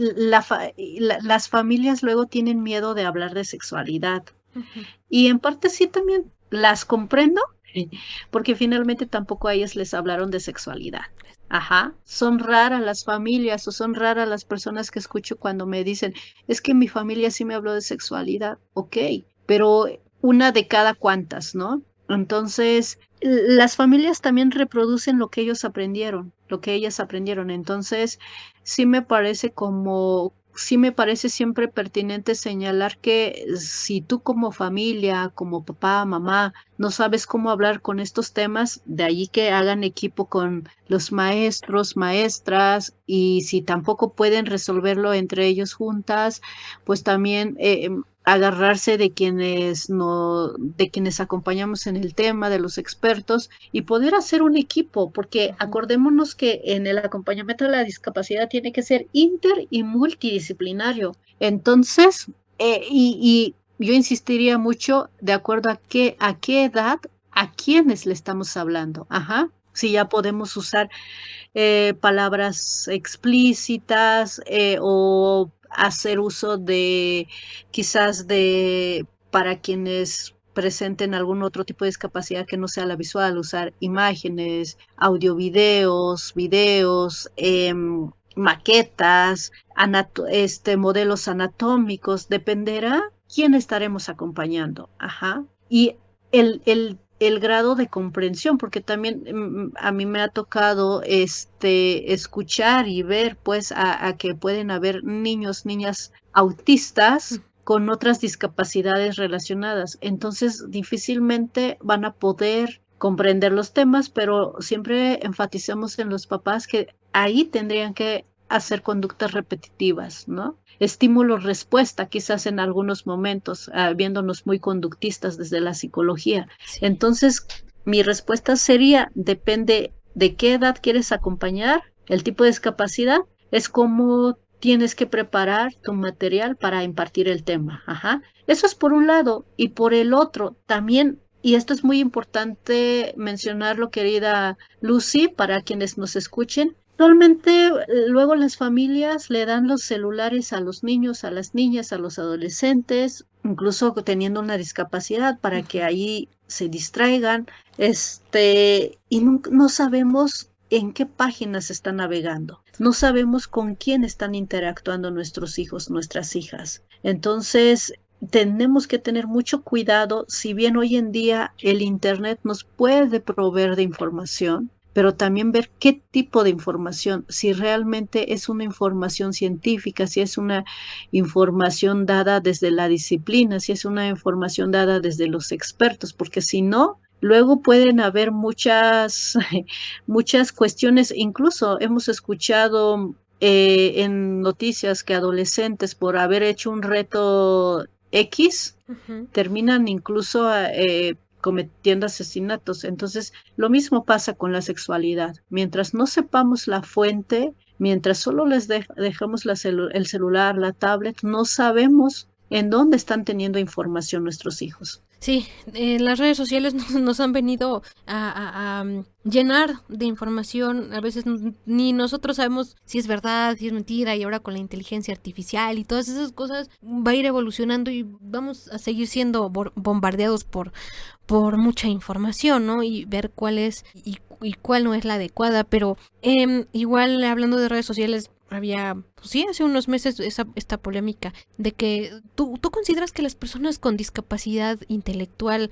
las familias luego tienen miedo de hablar de sexualidad. Y en parte sí también las comprendo, porque finalmente tampoco a ellas les hablaron de sexualidad. Ajá, son raras las familias o son raras las personas que escucho cuando me dicen, es que mi familia sí me habló de sexualidad, ok, pero una de cada cuantas, ¿no? Entonces, las familias también reproducen lo que ellos aprendieron, lo que ellas aprendieron. Entonces, sí me parece siempre pertinente señalar que si tú como familia, como papá, mamá, no sabes cómo hablar con estos temas, de allí que hagan equipo con los maestros, maestras, y si tampoco pueden resolverlo entre ellos juntas, pues también agarrarse de quienes no, de quienes acompañamos en el tema, de los expertos, y poder hacer un equipo, porque acordémonos que en el acompañamiento de la discapacidad tiene que ser inter y multidisciplinario. Entonces, y yo insistiría mucho de acuerdo a qué edad, a quiénes le estamos hablando. Ajá. Si ya podemos usar palabras explícitas o hacer uso de quizás de para quienes presenten algún otro tipo de discapacidad que no sea la visual, usar imágenes, audio, videos, maquetas, modelos anatómicos, dependerá quién estaremos acompañando. Ajá. Y el grado de comprensión, porque también a mí me ha tocado escuchar y ver pues a que pueden haber niñas autistas con otras discapacidades relacionadas. Entonces, difícilmente van a poder comprender los temas, pero siempre enfatizamos en los papás que ahí tendrían que hacer conductas repetitivas, ¿no? Estímulo-respuesta, quizás en algunos momentos, viéndonos muy conductistas desde la psicología. Sí. Entonces, mi respuesta sería, depende de qué edad quieres acompañar, el tipo de discapacidad, es como tienes que preparar tu material para impartir el tema. Ajá. Eso es por un lado. Y por el otro, también, y esto es muy importante mencionarlo, querida Lucy, para quienes nos escuchen. Actualmente, luego las familias le dan los celulares a los niños, a las niñas, a los adolescentes, incluso teniendo una discapacidad, para que ahí se distraigan, y no sabemos en qué páginas están navegando. No sabemos con quién están interactuando nuestros hijos, nuestras hijas. Entonces, tenemos que tener mucho cuidado, si bien hoy en día el Internet nos puede proveer de información, pero también ver qué tipo de información, si realmente es una información científica, si es una información dada desde la disciplina, si es una información dada desde los expertos, porque si no, luego pueden haber muchas, muchas cuestiones. Incluso hemos escuchado en noticias que adolescentes, por haber hecho un reto X, Ujú. terminan incluso cometiendo asesinatos. Entonces, lo mismo pasa con la sexualidad. Mientras no sepamos la fuente, mientras solo les dejamos el celular, la tablet, no sabemos en dónde están teniendo información nuestros hijos. Sí, las redes sociales nos han venido a llenar de información. A veces ni nosotros sabemos si es verdad, si es mentira, y ahora con la inteligencia artificial y todas esas cosas va a ir evolucionando y vamos a seguir siendo bombardeados por mucha información, ¿no? Y ver cuál es y cuál no es la adecuada. Pero igual hablando de redes sociales, había, pues sí, hace unos meses esta polémica de que tú consideras que las personas con discapacidad intelectual,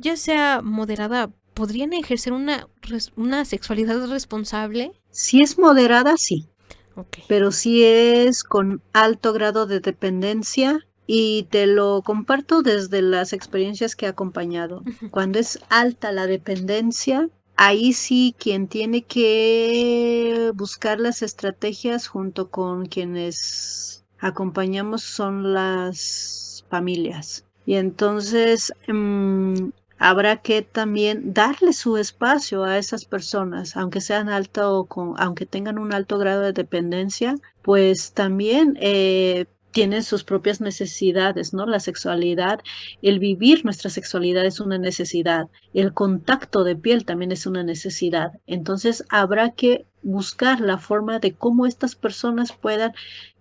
ya sea moderada, podrían ejercer una sexualidad responsable. Si es moderada, sí, Ok. pero si es con alto grado de dependencia, y te lo comparto desde las experiencias que he acompañado. Cuando es alta la dependencia, ahí sí quien tiene que buscar las estrategias junto con quienes acompañamos son las familias. Y entonces habrá que también darle su espacio a esas personas, aunque sean aunque tengan un alto grado de dependencia, pues también tienen sus propias necesidades, ¿no? La sexualidad, el vivir nuestra sexualidad es una necesidad, el contacto de piel también es una necesidad. Entonces habrá que buscar la forma de cómo estas personas puedan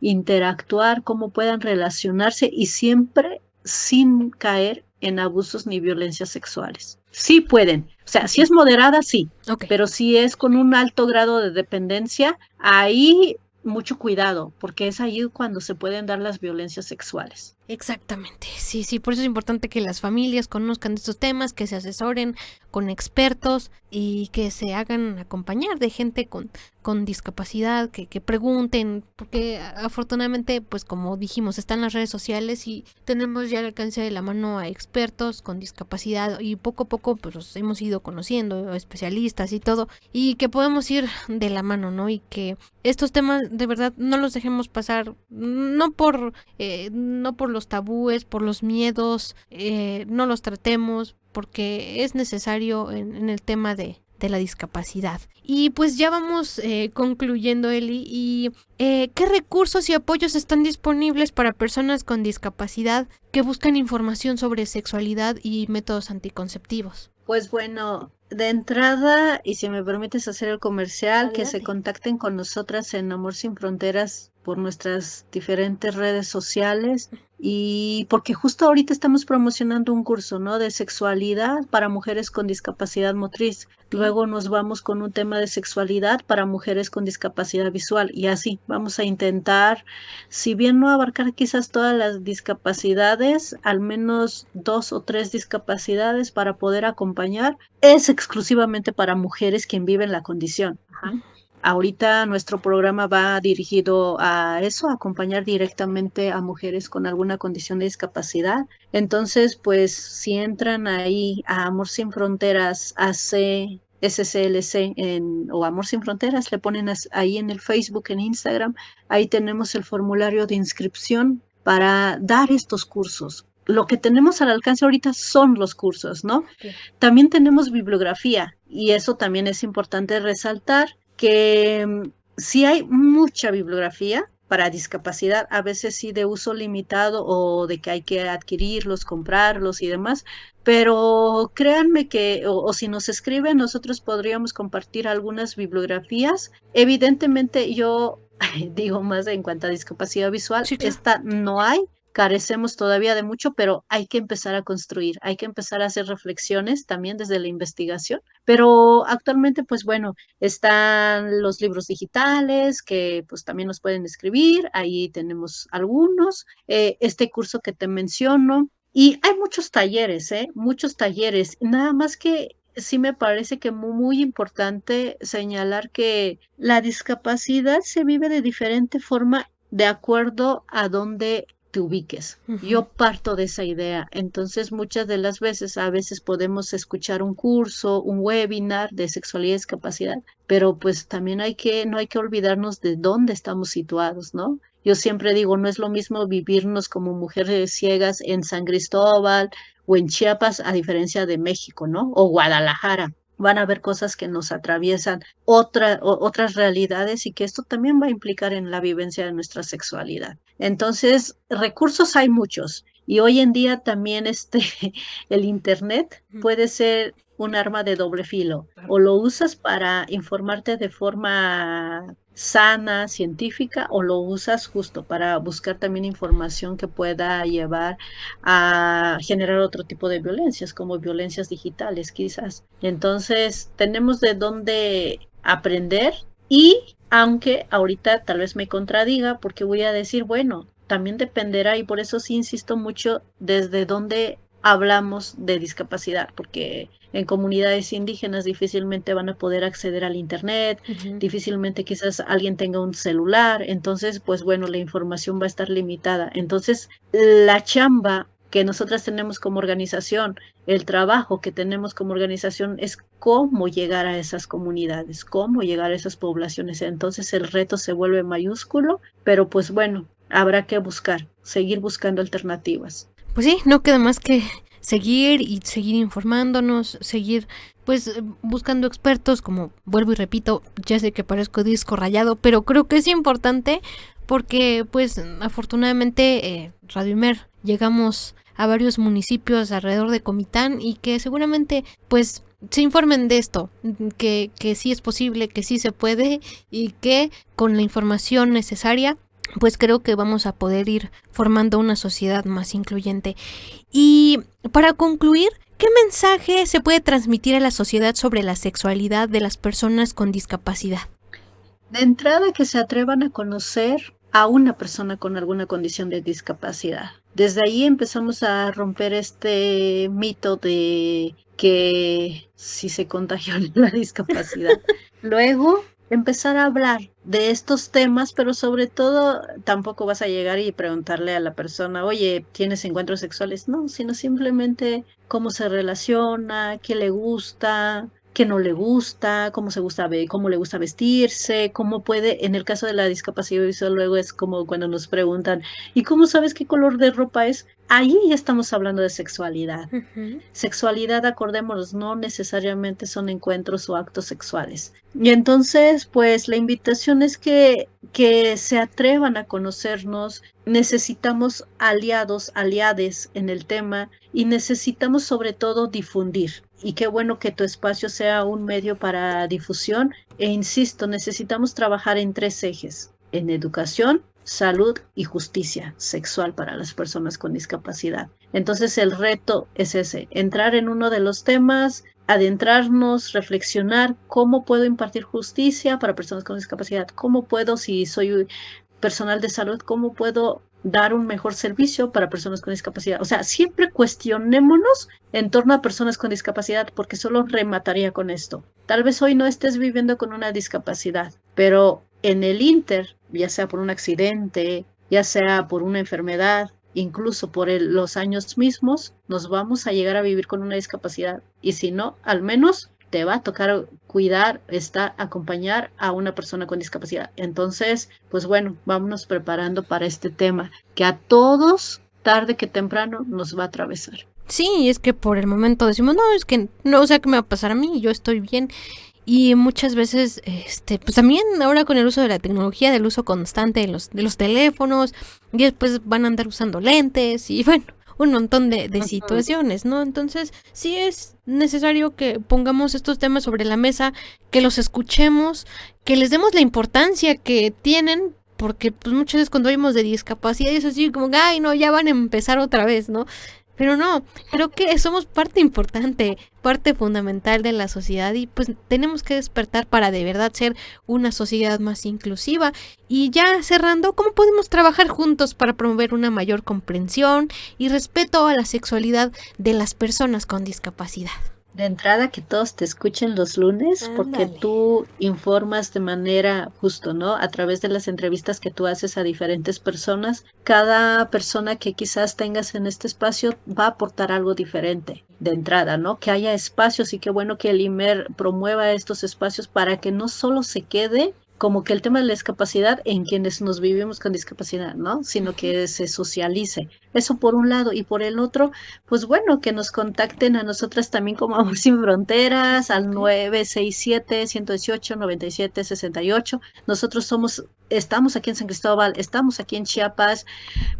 interactuar, cómo puedan relacionarse, y siempre sin caer en abusos ni violencias sexuales. Sí pueden, o sea, si es moderada, sí, Ok. pero si es con un alto grado de dependencia, ahí mucho cuidado, porque es ahí cuando se pueden dar las violencias sexuales. Exactamente, sí, sí, por eso es importante que las familias conozcan de estos temas, que se asesoren con expertos y que se hagan acompañar de gente con discapacidad, que pregunten, porque afortunadamente, pues como dijimos, están las redes sociales y tenemos ya al alcance de la mano a expertos con discapacidad y poco a poco pues los hemos ido conociendo, especialistas y todo, y que podemos ir de la mano, ¿no? Y que estos temas de verdad no los dejemos pasar, no por los tabúes, por los miedos, no los tratemos, porque es necesario en el tema de la discapacidad. Y pues ya vamos concluyendo, Eli, y ¿qué recursos y apoyos están disponibles para personas con discapacidad que buscan información sobre sexualidad y métodos anticonceptivos? Pues bueno, de entrada, y si me permites hacer el comercial, que se Adelante. contacten con nosotras en Amor Sin Fronteras por nuestras diferentes redes sociales, y porque justo ahorita estamos promocionando un curso, ¿no? De sexualidad para mujeres con discapacidad motriz. Okay. Luego nos vamos con un tema de sexualidad para mujeres con discapacidad visual, y así vamos a intentar, si bien no abarcar quizás todas las discapacidades, al menos 2 o 3 discapacidades para poder acompañar. Es exclusivamente para mujeres quien viven la condición. Ajá. Ahorita nuestro programa va dirigido a eso, a acompañar directamente a mujeres con alguna condición de discapacidad. Entonces, pues si entran ahí a Amor Sin Fronteras AC, SCLC o Amor Sin Fronteras, le ponen ahí en el Facebook, en Instagram, ahí tenemos el formulario de inscripción para dar estos cursos. Lo que tenemos al alcance ahorita son los cursos, ¿no? Okay. También tenemos bibliografía, y eso también es importante resaltar, que sí hay mucha bibliografía, para discapacidad, a veces sí de uso limitado o de que hay que adquirirlos, comprarlos y demás, pero créanme que, o si nos escriben, nosotros podríamos compartir algunas bibliografías. Evidentemente yo digo más en cuanto a discapacidad visual, Sí, claro. esta no hay. Carecemos todavía de mucho, pero hay que empezar a construir, hay que empezar a hacer reflexiones también desde la investigación. Pero actualmente, pues bueno, están los libros digitales que pues también nos pueden escribir, ahí tenemos algunos, este curso que te menciono, y hay muchos talleres, muchos talleres, nada más que sí me parece que muy importante señalar que la discapacidad se vive de diferente forma de acuerdo a dónde te ubiques. Ujú. Yo parto de esa idea, entonces muchas de las veces, a veces podemos escuchar un curso, un webinar de sexualidad y discapacidad, pero pues también no hay que olvidarnos de dónde estamos situados, ¿no? Yo siempre digo, no es lo mismo vivirnos como mujeres ciegas en San Cristóbal o en Chiapas, a diferencia de México, ¿no? O Guadalajara. Van a haber cosas que nos atraviesan, otras realidades, y que esto también va a implicar en la vivencia de nuestra sexualidad. Entonces, recursos hay muchos, y hoy en día también el Internet Ujú. puede ser un arma de doble filo. O lo usas para informarte de forma sana, científica, o lo usas justo para buscar también información que pueda llevar a generar otro tipo de violencias, como violencias digitales quizás. Entonces, tenemos de dónde aprender, y aunque ahorita tal vez me contradiga porque voy a decir, bueno, también dependerá, y por eso sí insisto mucho desde dónde hablamos de discapacidad, porque en comunidades indígenas difícilmente van a poder acceder al internet, Ujú. difícilmente quizás alguien tenga un celular, entonces pues bueno, la información va a estar limitada. Entonces, la chamba que nosotras tenemos como organización, el trabajo que tenemos como organización es cómo llegar a esas comunidades, cómo llegar a esas poblaciones. Entonces el reto se vuelve mayúsculo, pero pues bueno, habrá que buscar, seguir buscando alternativas. Pues sí, no queda más que seguir y seguir informándonos, seguir pues buscando expertos, como vuelvo y repito, ya sé que parezco disco rayado, pero creo que es importante porque pues afortunadamente Radio Imer llegamos a varios municipios alrededor de Comitán y que seguramente pues se informen de esto, que sí es posible, que sí se puede y que con la información necesaria pues creo que vamos a poder ir formando una sociedad más incluyente. Y para concluir, ¿qué mensaje se puede transmitir a la sociedad sobre la sexualidad de las personas con discapacidad? De entrada, que se atrevan a conocer a una persona con alguna condición de discapacidad. Desde ahí empezamos a romper este mito de que si se contagió la discapacidad. Luego, empezar a hablar de estos temas, pero sobre todo tampoco vas a llegar y preguntarle a la persona, oye, ¿tienes encuentros sexuales? No, sino simplemente cómo se relaciona, qué le gusta, qué no le gusta, cómo se gusta cómo le gusta vestirse, cómo puede, en el caso de la discapacidad visual, luego es como cuando nos preguntan, ¿y cómo sabes qué color de ropa es? Ahí ya estamos hablando de sexualidad. Uh-huh. Sexualidad, acordémonos, no necesariamente son encuentros o actos sexuales. Y entonces, pues la invitación es que se atrevan a conocernos. Necesitamos aliados, aliades en el tema, y necesitamos sobre todo difundir. Y qué bueno que tu espacio sea un medio para difusión. E insisto, necesitamos trabajar en 3 ejes: en educación, salud y justicia sexual para las personas con discapacidad. Entonces el reto es ese: entrar en uno de los temas, adentrarnos, reflexionar cómo puedo impartir justicia para personas con discapacidad, cómo puedo, si soy personal de salud, cómo puedo dar un mejor servicio para personas con discapacidad. O sea, siempre cuestionémonos en torno a personas con discapacidad, porque solo remataría con esto. Tal vez hoy no estés viviendo con una discapacidad, pero en el inter, ya sea por un accidente, ya sea por una enfermedad, incluso por los años mismos, nos vamos a llegar a vivir con una discapacidad. Y si no, al menos te va a tocar cuidar, acompañar a una persona con discapacidad. Entonces, pues bueno, vámonos preparando para este tema que a todos, tarde que temprano, nos va a atravesar. Sí, es que por el momento decimos, no, es que no, o sea, ¿qué me va a pasar a mí? Yo estoy bien. Y muchas veces, pues también ahora con el uso de la tecnología, del uso constante de los teléfonos, y después van a andar usando lentes y bueno, un montón de situaciones, ¿no? Entonces, sí es necesario que pongamos estos temas sobre la mesa, que los escuchemos, que les demos la importancia que tienen, porque pues muchas veces cuando oímos de discapacidad es así como, ay, no, ya van a empezar otra vez, ¿no? Pero no, creo que somos parte importante, parte fundamental de la sociedad y pues tenemos que despertar para de verdad ser una sociedad más inclusiva. Y ya cerrando, ¿cómo podemos trabajar juntos para promover una mayor comprensión y respeto a la sexualidad de las personas con discapacidad? De entrada, que todos te escuchen los lunes, porque Ándale. tú informas de manera justo, ¿no? A través de las entrevistas que tú haces a diferentes personas, cada persona que quizás tengas en este espacio va a aportar algo diferente de entrada, ¿no? Que haya espacios y qué bueno que el IMER promueva estos espacios para que no solo se quede como que el tema de la discapacidad en quienes nos vivimos con discapacidad, ¿no? Sino que se socialice. Eso por un lado. Y por el otro, pues bueno, que nos contacten a nosotras también como Amor Sin Fronteras, al 967-118-97-68. Nosotros estamos aquí en San Cristóbal, estamos aquí en Chiapas.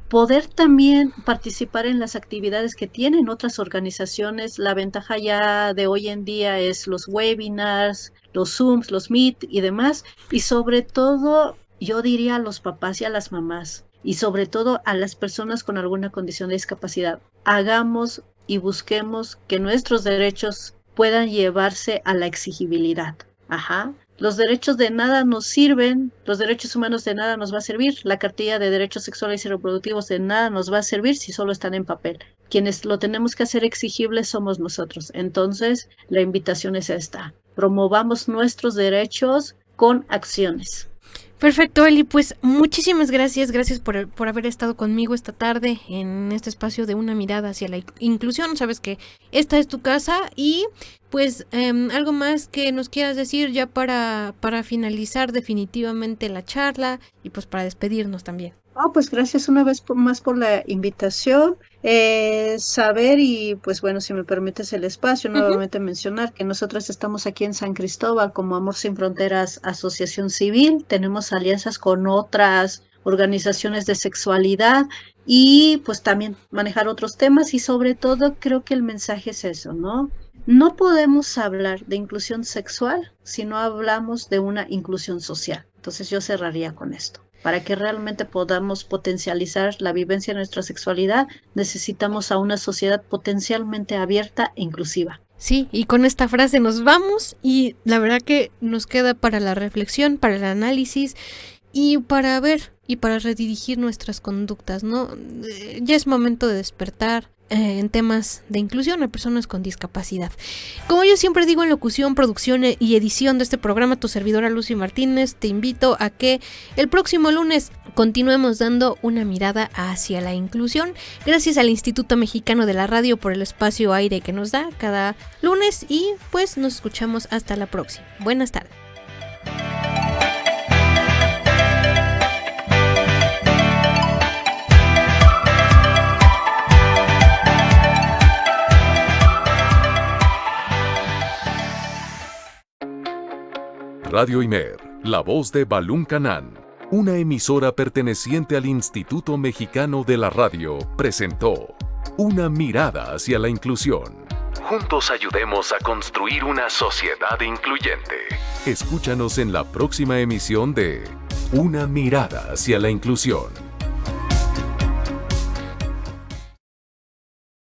Poder también participar en las actividades que tienen otras organizaciones. La ventaja ya de hoy en día es los webinars, los Zooms, los Meet y demás. Y sobre todo, yo diría a los papás y a las mamás, y sobre todo a las personas con alguna condición de discapacidad, hagamos y busquemos que nuestros derechos puedan llevarse a la exigibilidad. Ajá. Los derechos de nada nos sirven, los derechos humanos de nada nos va a servir, la cartilla de derechos sexuales y reproductivos de nada nos va a servir si solo están en papel. Quienes lo tenemos que hacer exigible somos nosotros. Entonces, la invitación es esta. Promovamos nuestros derechos con acciones. Perfecto, Eli, pues muchísimas gracias por haber estado conmigo esta tarde en este espacio de una mirada hacia la inclusión. Sabes que esta es tu casa y pues algo más que nos quieras decir ya para finalizar definitivamente la charla y pues para despedirnos también. Pues gracias una vez más por la invitación. Saber y pues bueno, si me permites el espacio, nuevamente mencionar que nosotros estamos aquí en San Cristóbal como Amor Sin Fronteras Asociación Civil, tenemos alianzas con otras organizaciones de sexualidad y pues también manejar otros temas y sobre todo creo que el mensaje es eso, ¿no? No podemos hablar de inclusión sexual si no hablamos de una inclusión social. Entonces yo cerraría con esto. Para que realmente podamos potencializar la vivencia de nuestra sexualidad, necesitamos a una sociedad potencialmente abierta e inclusiva. Sí, y con esta frase nos vamos y la verdad que nos queda para la reflexión, para el análisis y para ver y para redirigir nuestras conductas, ¿no? Ya es momento de despertar en temas de inclusión a personas con discapacidad. Como yo siempre digo en locución, producción y edición de este programa, tu servidora Lucy Martínez, te invito a que el próximo lunes continuemos dando una mirada hacia la inclusión. Gracias al Instituto Mexicano de la Radio por el espacio aire que nos da cada lunes y pues nos escuchamos hasta la próxima. Buenas tardes. Radio Imer, la voz de Balún Canán, una emisora perteneciente al Instituto Mexicano de la Radio, presentó Una mirada hacia la inclusión. Juntos ayudemos a construir una sociedad incluyente. Escúchanos en la próxima emisión de Una mirada hacia la inclusión.